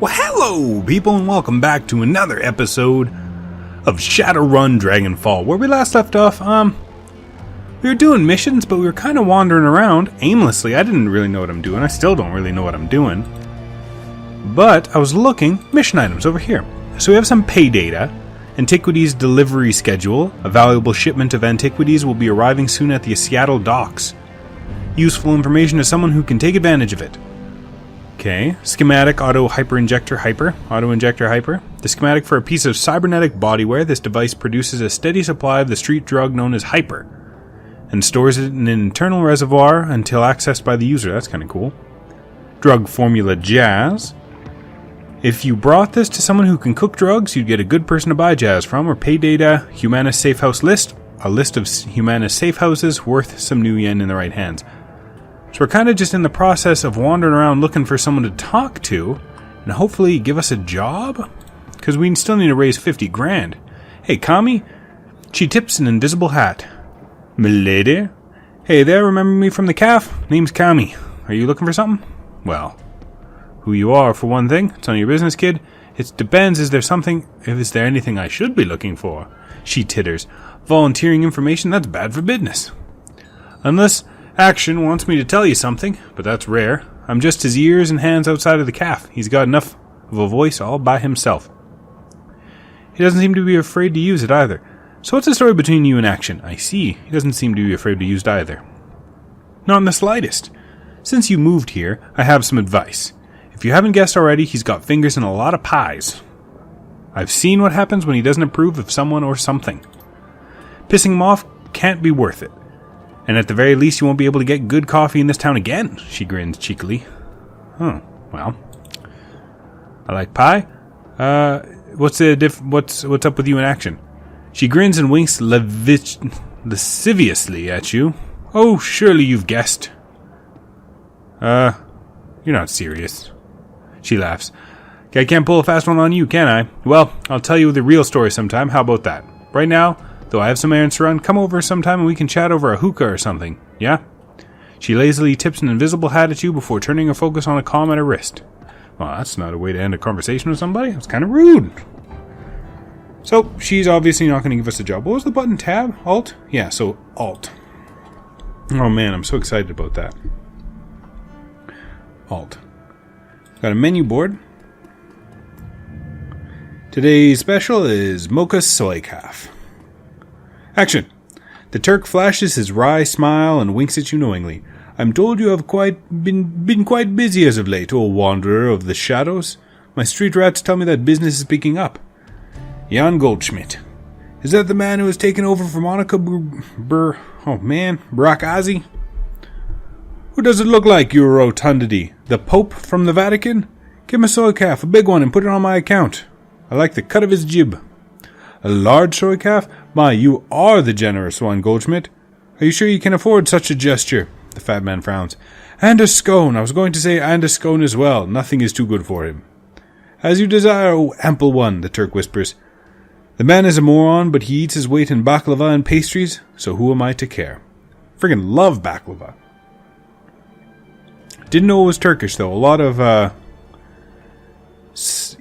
Well, hello, people, and welcome back to another episode of Shadowrun Dragonfall. Where we last left off, we were doing missions, but we were kind of wandering around aimlessly. I didn't really know what I'm doing. I still don't really know what I'm doing. But I was looking, mission items over here. So we have some pay data, antiquities delivery schedule. A valuable shipment of antiquities will be arriving soon at the Seattle docks. Useful information to someone who can take advantage of it. Okay, schematic auto-injector hyper. The schematic for a piece of cybernetic bodywear. This device produces a steady supply of the street drug known as hyper, and stores it in an internal reservoir until accessed by the user. That's kind of cool. Drug formula jazz. If you brought this to someone who can cook drugs, you'd get a good person to buy jazz from. Or pay data, Humanist safe house list. A list of Humanist safe houses worth some new yen in the right hands. So we're kind of just in the process of wandering around looking for someone to talk to and hopefully give us a job? Because we still need to raise 50 grand. Hey, Kami? She tips an invisible hat. Milady? Hey there, remember me from the calf? Name's Kami. Are you looking for something? Well, who you are for one thing. It's none of your business, kid. It depends, is there anything I should be looking for? She titters. Volunteering information, that's bad for business. Unless Action wants me to tell you something, but that's rare. I'm just his ears and hands outside of the calf. He's got enough of a voice all by himself. He doesn't seem to be afraid to use it either. So what's the story between you and Action? I see. He doesn't seem to be afraid to use it either. Not in the slightest. Since you moved here, I have some advice. If you haven't guessed already, he's got fingers in a lot of pies. I've seen what happens when he doesn't approve of someone or something. Pissing him off can't be worth it. And at the very least, you won't be able to get good coffee in this town again, she grins cheekily. Oh, well. I like pie. What's up with you in Action? She grins and winks lasciviously at you. Oh, surely you've guessed. You're not serious. She laughs. I can't pull a fast one on you, can I? Well, I'll tell you the real story sometime. How about that? Right now, though I have some errands to run, come over sometime and we can chat over a hookah or something, yeah? She lazily tips an invisible hat at you before turning her focus on a comm at her wrist. Well, that's not a way to end a conversation with somebody. That's kind of rude. So, she's obviously not going to give us a job. What was the button? Tab? Alt? Yeah, so Alt. Oh man, I'm so excited about that. Alt. Got a menu board. Today's special is Mocha Soy Calf. Action! The Turk flashes his wry smile and winks at you knowingly. I'm told you have been quite busy as of late, O wanderer of the shadows. My street rats tell me that business is picking up. Jan Goldschmidt. Is that the man who has taken over for Monica Bracazzi? Who does it look like, your rotundity? The Pope from the Vatican? Give him a soy calf, a big one, and put it on my account. I like the cut of his jib. A large soy calf? My, you are the generous one, Goldschmidt. Are you sure you can afford such a gesture? The fat man frowns. And a scone. I was going to say and a scone as well. Nothing is too good for him. As you desire, O ample one, the Turk whispers. The man is a moron, but he eats his weight in baklava and pastries, so who am I to care? Friggin' love baklava. Didn't know it was Turkish, though. A lot of,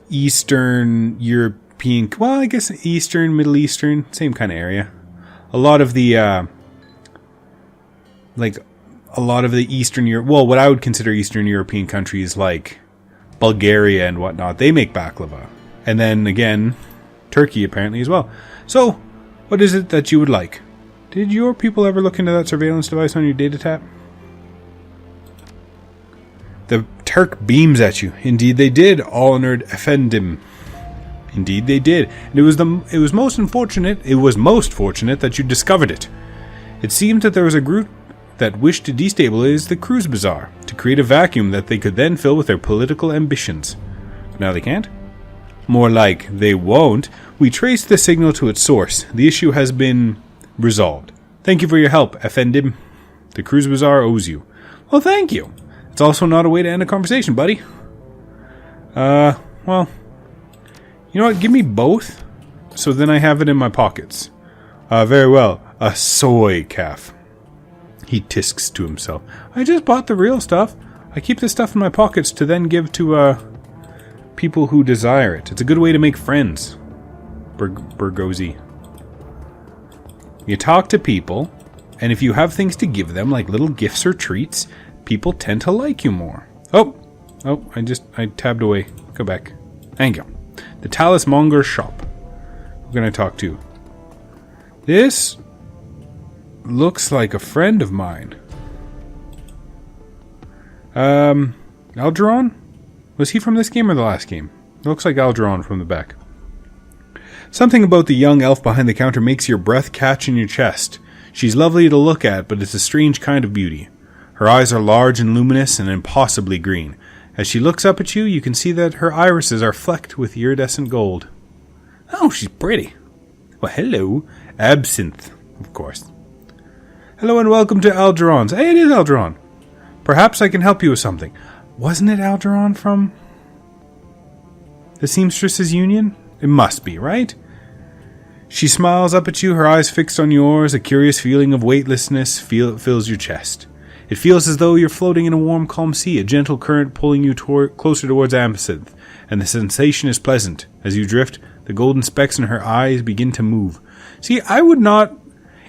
Eastern European, well, I guess Eastern, Middle Eastern, same kind of area. A lot of the Eastern Europe, well, what I would consider Eastern European countries like Bulgaria and whatnot, they make baklava. And then again, Turkey apparently as well. So, what is it that you would like? Did your people ever look into that surveillance device on your data tap? The Turk beams at you. Indeed they did, honored Efendim. Indeed they did. And it was most fortunate that you discovered it. It seemed that there was a group that wished to destabilize the cruise bazaar, to create a vacuum that they could then fill with their political ambitions. But now they can't? More like, they won't. We traced the signal to its source. The issue has been resolved. Thank you for your help, Efendim. The cruise bazaar owes you. Well, thank you. It's also not a way to end a conversation, buddy. Well, you know what? Give me both, so then I have it in my pockets. Very well. A soy calf. He tisks to himself. I just bought the real stuff. I keep this stuff in my pockets to then give to, people who desire it. It's a good way to make friends. Burgosi. You talk to people, and if you have things to give them, like little gifts or treats, people tend to like you more. Oh, I tabbed away. Go back. Thank you. The Talismonger Shop. Who can I talk to? This looks like a friend of mine. Algeron? Was he from this game or the last game? It looks like Algeron from the back. Something about the young elf behind the counter makes your breath catch in your chest. She's lovely to look at, but it's a strange kind of beauty. Her eyes are large and luminous and impossibly green. As she looks up at you, you can see that her irises are flecked with iridescent gold. Oh, she's pretty. Well, hello. Absinthe, of course. Hello and welcome to Algeron's. Hey, it is Algeron. Perhaps I can help you with something. Wasn't it Algeron from the Seamstresses Union? It must be, right? She smiles up at you, her eyes fixed on yours. A curious feeling of weightlessness fills your chest. It feels as though you're floating in a warm, calm sea, a gentle current pulling you closer towards Absinthe, and the sensation is pleasant. As you drift, the golden specks in her eyes begin to move. See, I would not,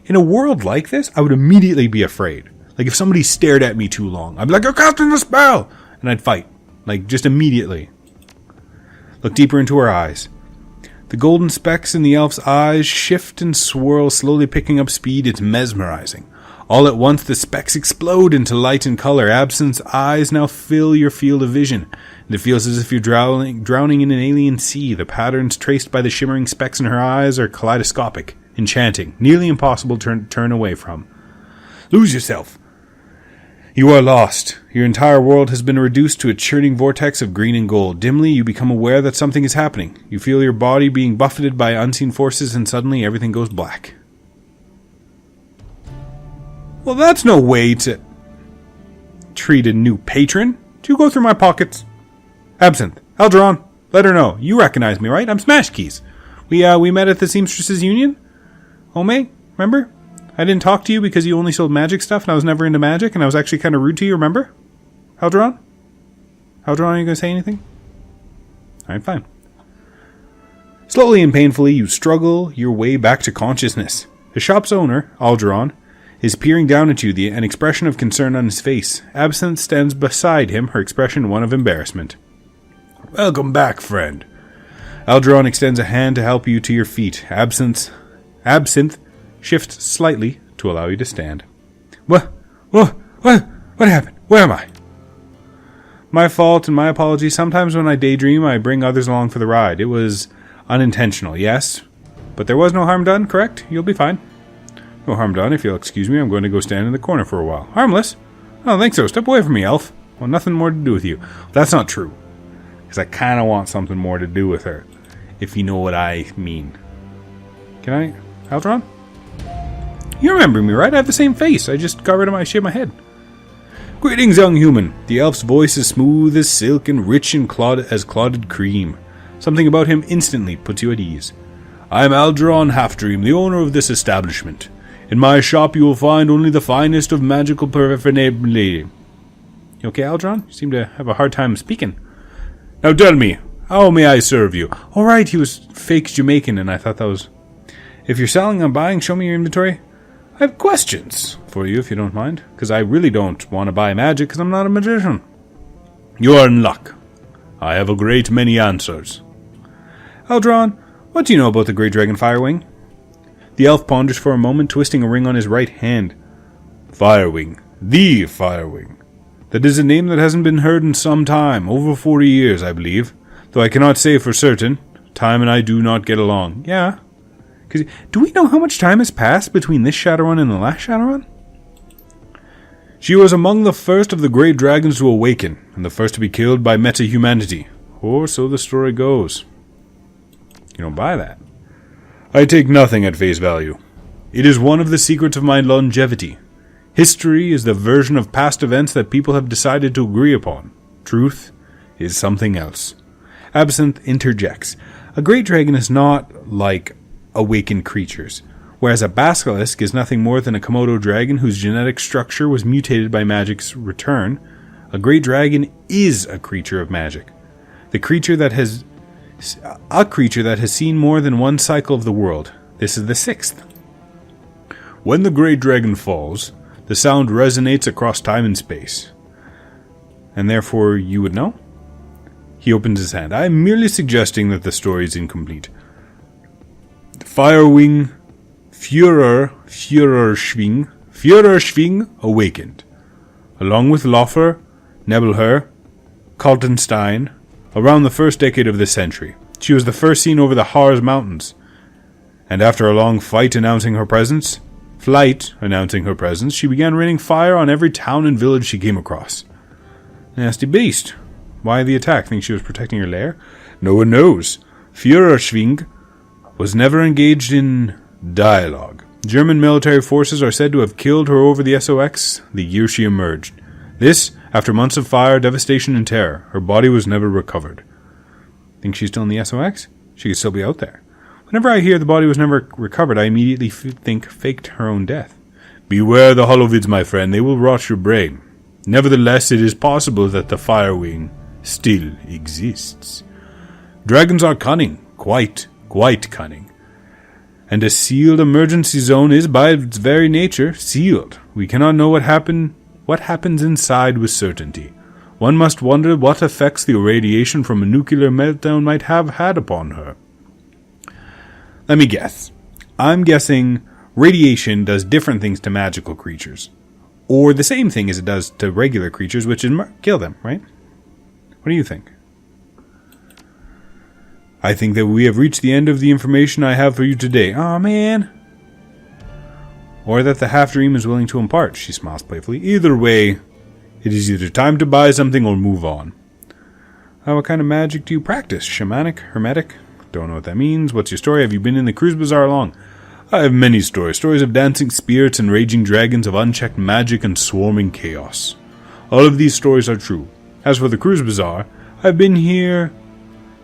in a world like this, I would immediately be afraid. Like, if somebody stared at me too long, I'd be like, you're casting a spell! And I'd fight. Like, just immediately. Look deeper into her eyes. The golden specks in the elf's eyes shift and swirl, slowly picking up speed. It's mesmerizing. All at once, the specks explode into light and color. Absinthe's eyes now fill your field of vision, and it feels as if you're drowning in an alien sea. The patterns traced by the shimmering specks in her eyes are kaleidoscopic, enchanting, nearly impossible to turn away from. Lose yourself. You are lost. Your entire world has been reduced to a churning vortex of green and gold. Dimly, you become aware that something is happening. You feel your body being buffeted by unseen forces, and suddenly everything goes black. Well, that's no way to treat a new patron. Do you go through my pockets? Absinthe. Algeron, let her know. You recognize me, right? I'm Smash Keys. We met at the Seamstresses Union. Ome, remember? I didn't talk to you because you only sold magic stuff and I was never into magic and I was actually kind of rude to you, remember? Algeron? Algeron, are you going to say anything? Alright, fine. Slowly and painfully, you struggle your way back to consciousness. The shop's owner, Algeron, is peering down at you, an expression of concern on his face. Absinthe stands beside him, her expression one of embarrassment. Welcome back, friend. Algeron extends a hand to help you to your feet. Absinthe shifts slightly to allow you to stand. What happened? Where am I? My fault and my apologies. Sometimes when I daydream, I bring others along for the ride. It was unintentional, yes? But there was no harm done, correct? You'll be fine. No harm done. If you'll excuse me, I'm going to go stand in the corner for a while. Harmless? I don't think so. Step away from me, elf. Well, nothing more to do with you. That's not true. Because I kind of want something more to do with her. If you know what I mean. Can I? Algeron? You remember me, right? I have the same face. I just got rid of shaved my head. Greetings, young human. The elf's voice is smooth as silk and rich and clotted cream. Something about him instantly puts you at ease. I am Algeron Halfdream, the owner of this establishment. In my shop you will find only the finest of magical paraphernalia. You okay, Algeron? You seem to have a hard time speaking. Now tell me, how may I serve you? All right, he was fake Jamaican, and I thought that was... If you're selling or buying, show me your inventory. I have questions for you, if you don't mind, because I really don't want to buy magic, because I'm not a magician. You are in luck. I have a great many answers. Algeron, what do you know about the Great Dragon Feuerschwinge? The elf ponders for a moment, twisting a ring on his right hand. Feuerschwinge. The Feuerschwinge. That is a name that hasn't been heard in some time, over 40 years, I believe. Though I cannot say for certain. Time and I do not get along. Yeah. Do we know how much time has passed between this Shadowrun and the last Shadowrun? She was among the first of the great dragons to awaken, and the first to be killed by meta-humanity. Or so the story goes. You don't buy that. I take nothing at face value. It is one of the secrets of my longevity. History is the version of past events that people have decided to agree upon. Truth is something else. Absinthe interjects. A great dragon is not like awakened creatures, whereas a basilisk is nothing more than a Komodo dragon whose genetic structure was mutated by magic's return. A great dragon is a creature of magic. A creature that has seen more than one cycle of the world. This is the 6th. When the Great Dragon falls, the sound resonates across time and space. And therefore you would know? He opens his hand. I am merely suggesting that the story is incomplete. Firewing Feuerschwinge awakened, along with Lothar, Nebelher, Kaltenstein, around the first decade of this century. She was the first seen over the Harz Mountains, and after a long flight announcing her presence, she began raining fire on every town and village she came across. Nasty beast. Why the attack? Think she was protecting her lair? No one knows. Feuerschwinge was never engaged in dialogue. German military forces are said to have killed her over the SOX the year she emerged. This, after months of fire, devastation, and terror. Her body was never recovered. Think she's still in the SOX? She could still be out there. Whenever I hear the body was never recovered, I immediately think faked her own death. Beware the holovids, my friend. They will rot your brain. Nevertheless, it is possible that the Firewing still exists. Dragons are cunning. Quite cunning. And a sealed emergency zone is, by its very nature, sealed. We cannot know what happens inside with certainty. One must wonder what effects the irradiation from a nuclear meltdown might have had upon her. Let me guess. I'm guessing radiation does different things to magical creatures. Or the same thing as it does to regular creatures, which is kill them, right? What do you think? I think that we have reached the end of the information I have for you today. Aw, man. Or that the half-dream is willing to impart, she smiles playfully. Either way, it is either time to buy something or move on. What kind of magic do you practice? Shamanic? Hermetic? Don't know what that means. What's your story? Have you been in the Cruise Bazaar long? I have many stories. Stories of dancing spirits and raging dragons, of unchecked magic and swarming chaos. All of these stories are true. As for the Cruise Bazaar, I've been here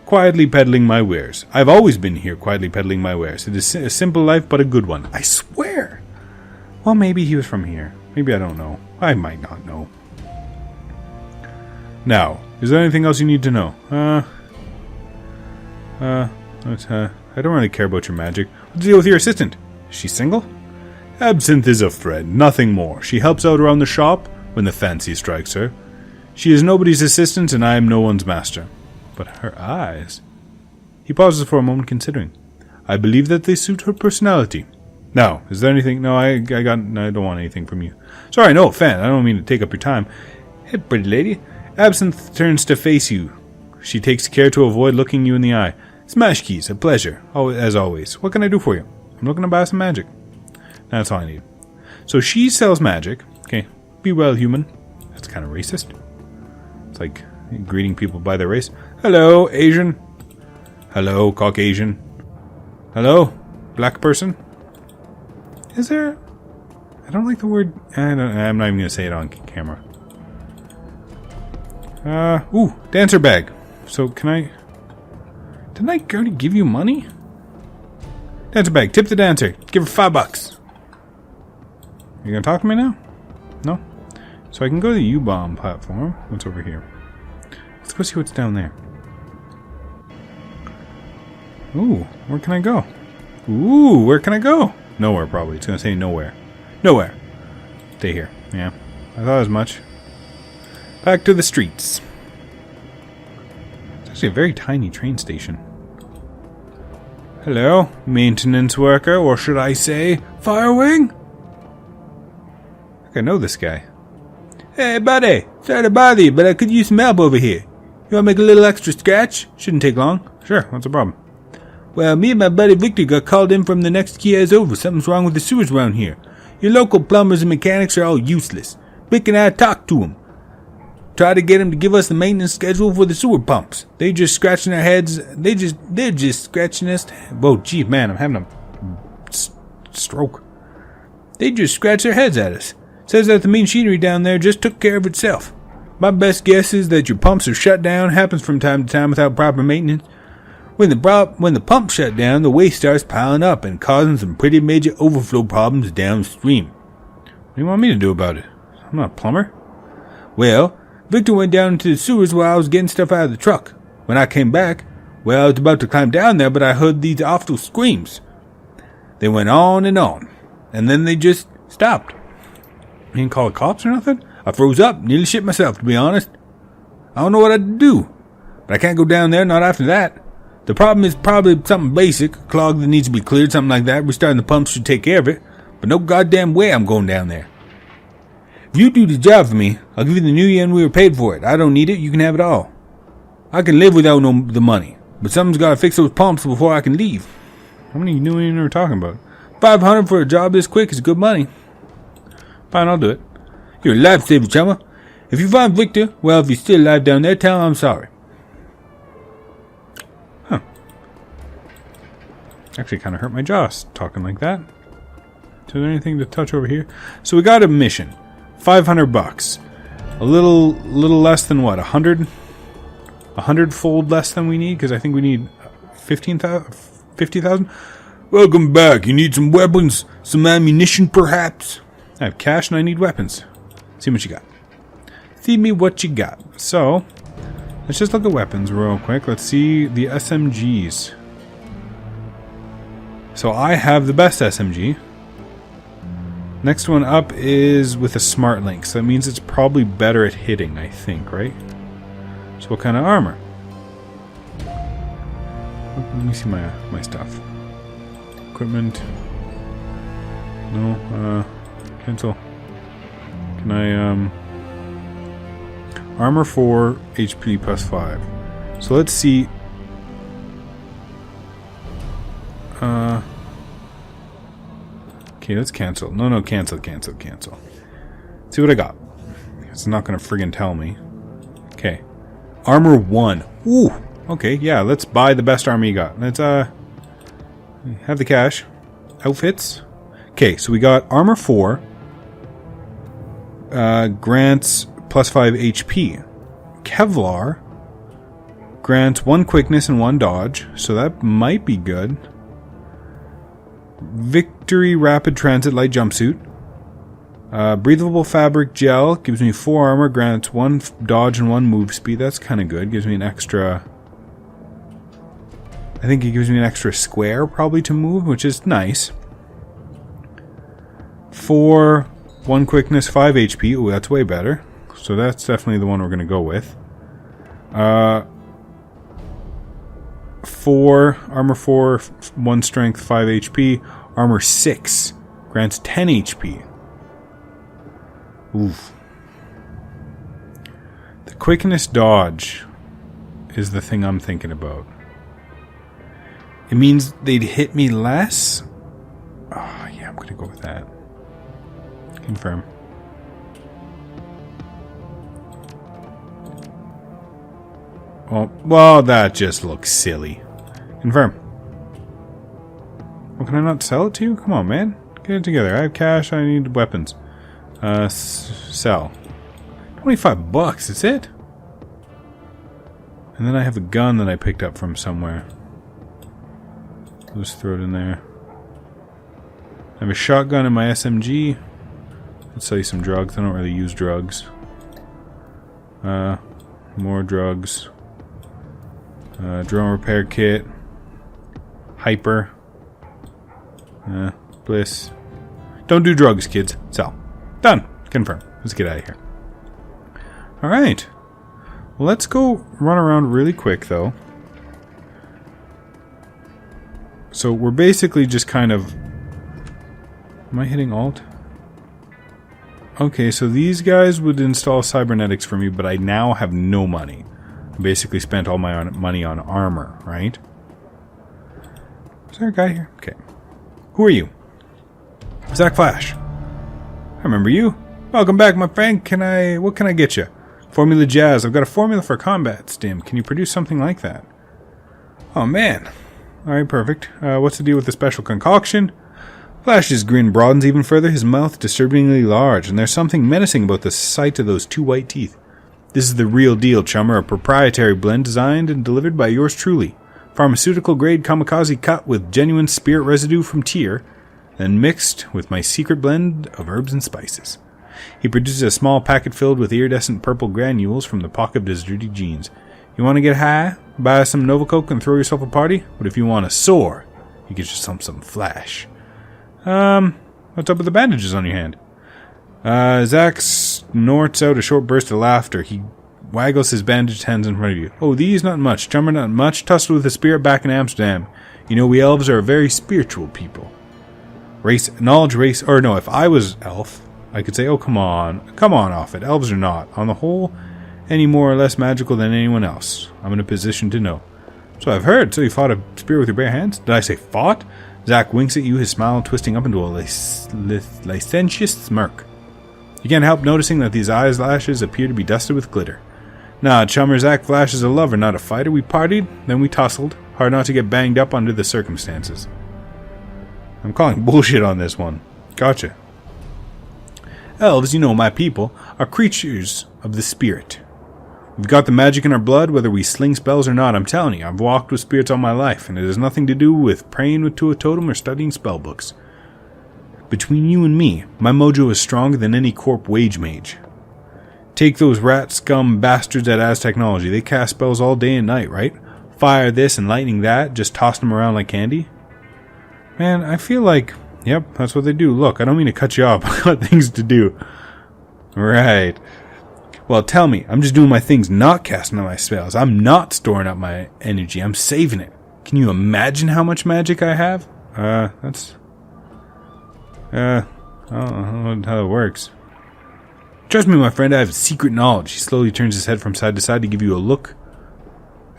quietly peddling my wares. I've always been here quietly peddling my wares. It is a simple life, but a good one. I swear. Well, maybe he was from here. Maybe I don't know. I might not know. Now, is there anything else you need to know? I don't really care about your magic. What's the deal with your assistant? Is she single? Absinthe is a friend, nothing more. She helps out around the shop when the fancy strikes her. She is nobody's assistant, and I am no one's master. But her eyes... He pauses for a moment, considering. I believe that they suit her personality. Now, is there anything... No, I don't want anything from you. Sorry, no offense. I don't mean to take up your time. Hey, pretty lady. Absinthe turns to face you. She takes care to avoid looking you in the eye. Smash keys, a pleasure, as always. What can I do for you? I'm looking to buy some magic. That's all I need. So she sells magic. Okay, be well, human. That's kind of racist. It's like greeting people by their race. Hello, Asian. Hello, Caucasian. Hello, black person. Is there... I don't like the word... I'm not even going to say it on camera. Ooh, dancer bag. So can I... Didn't I already give you money? Dancer bag. Tip the dancer. Give her $5. You gonna talk to me now? No? So I can go to the U-bomb platform. What's over here? Let's go see what's down there. Ooh, where can I go? Ooh, where can I go? Nowhere, probably. It's gonna say nowhere. Nowhere. Stay here. Yeah. I thought as much. Back to the streets. It's actually a very tiny train station. Hello, maintenance worker, or should I say, Firewing? I think I know this guy. Hey, buddy, sorry to bother you, but I could use some help over here. You want to make a little extra scratch? Shouldn't take long. Sure, what's the problem? Well, me and my buddy Victor got called in from the next Kia's over. Something's wrong with the sewers around here. Your local plumbers and mechanics are all useless. Vic and I talked to them. Try to get them to give us the maintenance schedule for the sewer pumps. They just scratching their heads. They're just scratching us. Whoa, gee, man, I'm having a stroke. They just scratch their heads at us. Says that the machinery down there just took care of itself. My best guess is that your pumps are shut down. Happens from time to time without proper maintenance. When the pump shut down, the waste starts piling up and causing some pretty major overflow problems downstream. What do you want me to do about it? I'm not a plumber. Well, Victor went down into the sewers while I was getting stuff out of the truck. When I came back, well, I was about to climb down there, but I heard these awful screams. They went on, and then they just stopped. You didn't call the cops or nothing? I froze up, nearly shit myself, to be honest. I don't know what I'd do, but I can't go down there, not after that. The problem is probably something basic, a clog that needs to be cleared, something like that. Restarting the pumps should take care of it, but no goddamn way I'm going down there. If you do the job for me, I'll give you the new yen we were paid for it. I don't need it, you can have it all. I can live without the money, but something's got to fix those pumps before I can leave. How many new yen are we talking about? 500 for a job this quick is good money. Fine, I'll do it. You're a lifesaver, chummer. If you find Victor, well, if he's still alive down there, tell him I'm sorry. Huh. Actually kind of hurt my jaw talking like that. Is there anything to touch over here? So we got a mission. $500. A little less than what? 100? 100-fold less than we need? Because I think we need 50,000? Welcome back. You need some weapons? Some ammunition, perhaps? I have cash and I need weapons. See what you got. See me what you got. So, let's just look at weapons real quick. Let's see the SMGs. So I have the best SMG. Next one up is with a smart link. So that means it's probably better at hitting, I think, right? So what kind of armor? Let me see my stuff. Equipment. No, cancel. Can I, armor 4, HP plus 5. So let's see. Okay, let's cancel. No, cancel. See what I got. It's not gonna friggin' tell me. Okay. Armor 1. Ooh! Okay, yeah, let's buy the best armor you got. Let's, have the cash. Outfits. Okay, so we got armor 4. Grants plus 5 HP. Kevlar grants 1 quickness and 1 dodge, so that might be good. Victory Rapid Transit Light Jumpsuit. Breathable Fabric Gel gives me 4 armor, grants 1 dodge and 1 move speed. That's kind of good. Gives me an extra... I think it gives me an extra square probably to move, which is nice. 4, 1 quickness, 5 HP. Ooh, that's way better. So that's definitely the one we're going to go with. 4, armor 4, 1 strength, 5 HP. Armor 6 grants 10 HP. Oof. The quickness dodge is the thing I'm thinking about. It means they'd hit me less? Oh, yeah, I'm going to go with that. Confirm. Oh, well, that just looks silly. Confirm. Well, can I not sell it to you? Come on, man. Get it together. I have cash. I need weapons. Sell. $25, that's it? And then I have a gun that I picked up from somewhere. I'll just throw it in there. I have a shotgun in my SMG. Let's sell you some drugs. I don't really use drugs. More drugs. Drone repair kit. Hyper. Bliss. Don't do drugs, kids. Sell. Done. Confirm. Let's get out of here. Alright. Well, let's go run around really quick, though. So we're basically just kind of... Am I hitting Alt? Okay, so these guys would install cybernetics for me, but I now have no money. I basically spent all my money on armor, right? Is there a guy here? Okay. Who are you? Zach Flash. I remember you. Welcome back, my friend. What can I get you? Formula Jazz. I've got a formula for combat stim. Can you produce something like that? Oh, man. Alright, perfect. What's the deal with the special concoction? Flash's grin broadens even further, his mouth disturbingly large, and there's something menacing about the sight of those 2 white teeth. This is the real deal, chummer, a proprietary blend designed and delivered by yours truly. Pharmaceutical-grade kamikaze cut with genuine spirit residue from Tyr, then mixed with my secret blend of herbs and spices. He produces a small packet filled with iridescent purple granules from the pocket of his dirty jeans. You want to get high, buy some Nova Coke and throw yourself a party? But if you want to soar, you get yourself some flash. What's up with the bandages on your hand? Zach snorts out a short burst of laughter. He waggles his bandaged hands in front of you. Oh, these not much. Chummer not much. Tussled with a spirit back in Amsterdam. You know, we elves are a very spiritual people. If I was elf, I could say, oh, come on off it. Elves are not, on the whole, any more or less magical than anyone else. I'm in a position to know. So I've heard. So you fought a spirit with your bare hands? Did I say fought? Zach winks at you, his smile twisting up into a licentious smirk. You can't help noticing that these eyelashes appear to be dusted with glitter. Nah, chummer, Zach Flash is a lover, not a fighter. We partied, then we tussled. Hard not to get banged up under the circumstances. I'm calling bullshit on this one. Gotcha. Elves, you know, my people, are creatures of the spirit. We've got the magic in our blood, whether we sling spells or not. I'm telling you, I've walked with spirits all my life, and it has nothing to do with praying to a totem or studying spell books. Between you and me, my mojo is stronger than any corp wage mage. Take those rat scum bastards at Az Technology. They cast spells all day and night, right? Fire this and lightning that, just tossing them around like candy. Man, I feel like, yep, that's what they do. Look, I don't mean to cut you off. I've got things to do. Right. Well, tell me, I'm just doing my things, not casting out my spells. I'm not storing up my energy. I'm saving it. Can you imagine how much magic I have? I don't know how it works. Trust me, my friend, I have secret knowledge. He slowly turns his head from side to side to give you a look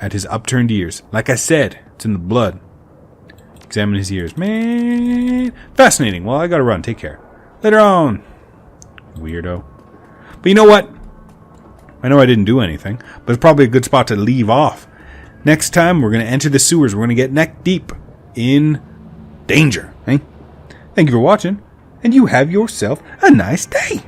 at his upturned ears. Like I said, it's in the blood. Examine his ears. Man, fascinating. Well, I gotta run. Take care. Later on. Weirdo. But you know what? I know I didn't do anything, but it's probably a good spot to leave off. Next time, we're going to enter the sewers. We're going to get neck deep in danger. Eh? Thank you for watching, and you have yourself a nice day.